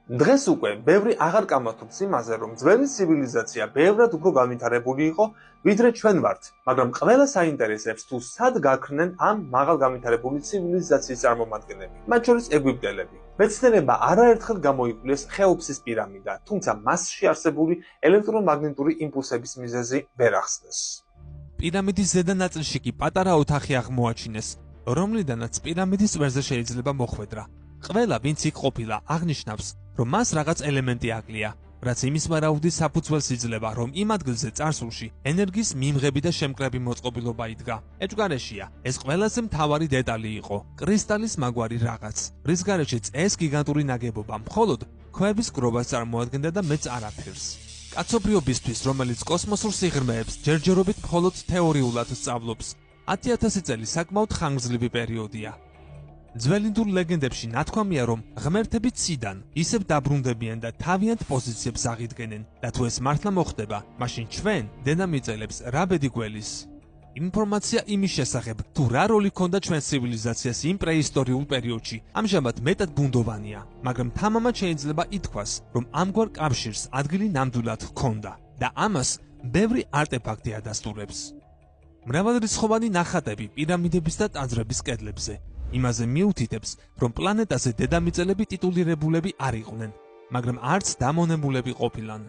დღეს უკვე ბევრი აღარ კამათობს იმაზე, რომ ძველი ცივილიზაცია ბევრად უფრო განვითარებული იყო, ვიდრე ჩვენ ვართ, მაგრამ ყველა საინტერესებს თუ სად გაქრნენ ამ მაღალ განვითარებული ცივილიზაციის წარმომადგენლები, მათ შორის ეგვიპტელები. მეცნიერება არაერთხელ გამოიკვლიეს ხეოფსის პირამიდა, თუმცა მასში არსებული ელექტრომაგნიტური იმპულსების მიზეზი ვერ ახსნეს. პირამიდის ზედა ნაწილში კი პატარა ოთახი აღმოაჩინეს, რომლიდანაც პირამიდის წვერზე შეიძლება მოხვედრა. ყველა, ვინც იქ ყოფილა, აღნიშნავს, რომ მას რაღაც ელემენტი აკლია, რაც იმის ვარაუდის საფუძველს იძლევა, რომ იმ ადგილზე წარსულში ენერგიის მიმღები და შემკრები მოწყობილობა იდგა. ეჭვგარეშია, ეს ყველაზე მთავარი დეტალი იყო, კრისტალის მაგვარი რაღაც, რის გარეშეც ეს გიგანტური ნაგებობა მხოლოდ ქვების გროვას წარმოადგენდა და მეც არაფერს. კაცობრიობისთვის, რომელიც კოსმოსურ სიღრმეებს ჯერჯერობით მხოლოდ თეორიულად სწავლობს, 10,000 წელი საკმაოდ ხანგრძლივი პერიოდია. ძველი ინდურ ლეგენდებში ნათქვამია, რომ ღმერთები ციდან ისევ დაბრუნდებიან და თავიანთ პოზიციებს აღიდგენენ და თუ ეს მართლა მოხდება, მაშინ ჩვენ დედამიწელებს რა ბედი გველის. ინფორმაცია იმის შესახებ, თუ რა როლი ჰქონდა ჩვენ ცივილიზაციას იმ პრეისტორიულ პერიოდში, ამჟამად მეტად ბუნდოვანია, მაგრამ თამამად შეიძლება ითქვას, რომ ამგვარ კავშირს ადგილი ნამდვილად ჰქონდა და ამას ბევრი არტეფაქტი ადასტურებს. მრავალრიცხოვანი ნახატები პირამიდების და ტაძრების კედლებზე იმაზე მიუთითებს, რომ პლანეტაზე დედამიწელები ტიტულირებულები არ იყვნენ, მაგრამ არც დამონებულები ყოფილან.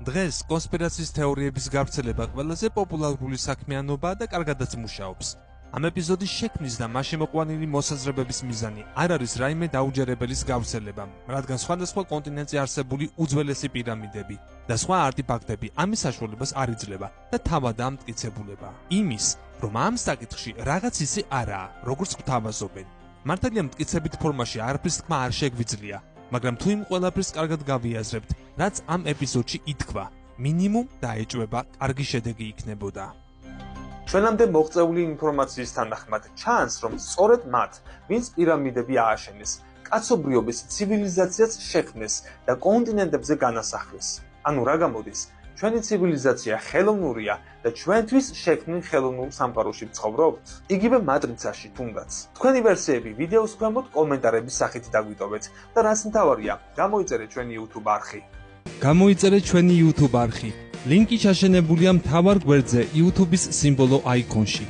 დღეს კონსპირაციის თეორიების გავრცელება ყველაზე პოპულარული საქმიანობაა და კარგადაც მუშაობს. ამ ეპიზოდის შექმნის და მასში მოყვანილი მოსაზრებების მიზანი არ არის რაიმე დაუჯერებელის გავრცელება, რადგან სხვადასხვა კონტინენტზე არსებული უძველესი პირამიდები და სხვა არტეფაქტები ამის საშუალებას არ იძლევა და თავადაა მტკიცებულება იმის, რომ ამ საკითხში რაღაც ისე არაა, როგორც გვთავაზობენ. მართალია მტკიცებით ფორმაში არაფრის თქმა არ შეგვიძლია, მაგრამ თუ იმ ყველაფერს კარგად გავიაზრებთ, რაც ამ ეპიზოდში ითქვა, მინიმუმ დაეჭვება კარგი შედეგი იქნებოდა. ჩვენამდე მოღწეული ინფორმაციის თანახმად ჩანს, რომ სწორედ მათ, ვინც პირამიდები ააშენეს, კაცობრიობის ცივილიზაციაც შექმნეს და კონტინენტებზე განასახლეს. ანუ რა გამოდის? ჩვენი ცივილიზაცია ხელოვნურია და ჩვენთვის შექმნილ ხელოვნურ სამყაროში ვცხოვრობთ. იგივე მატრიცაში თუნდაც. თქვენი ვერსიები ვიდეოს ქვემოთ კომენტარების სახით დაგვიტოვეთ და რაც მთავარია, გამოიწერეთ ჩვენი YouTube არხი. გამოიწერეთ ჩვენი YouTube არხი. ლინკი ჩაშენებულია მთავარ გვერდზე YouTube-ის სიმბოლო აიკონში.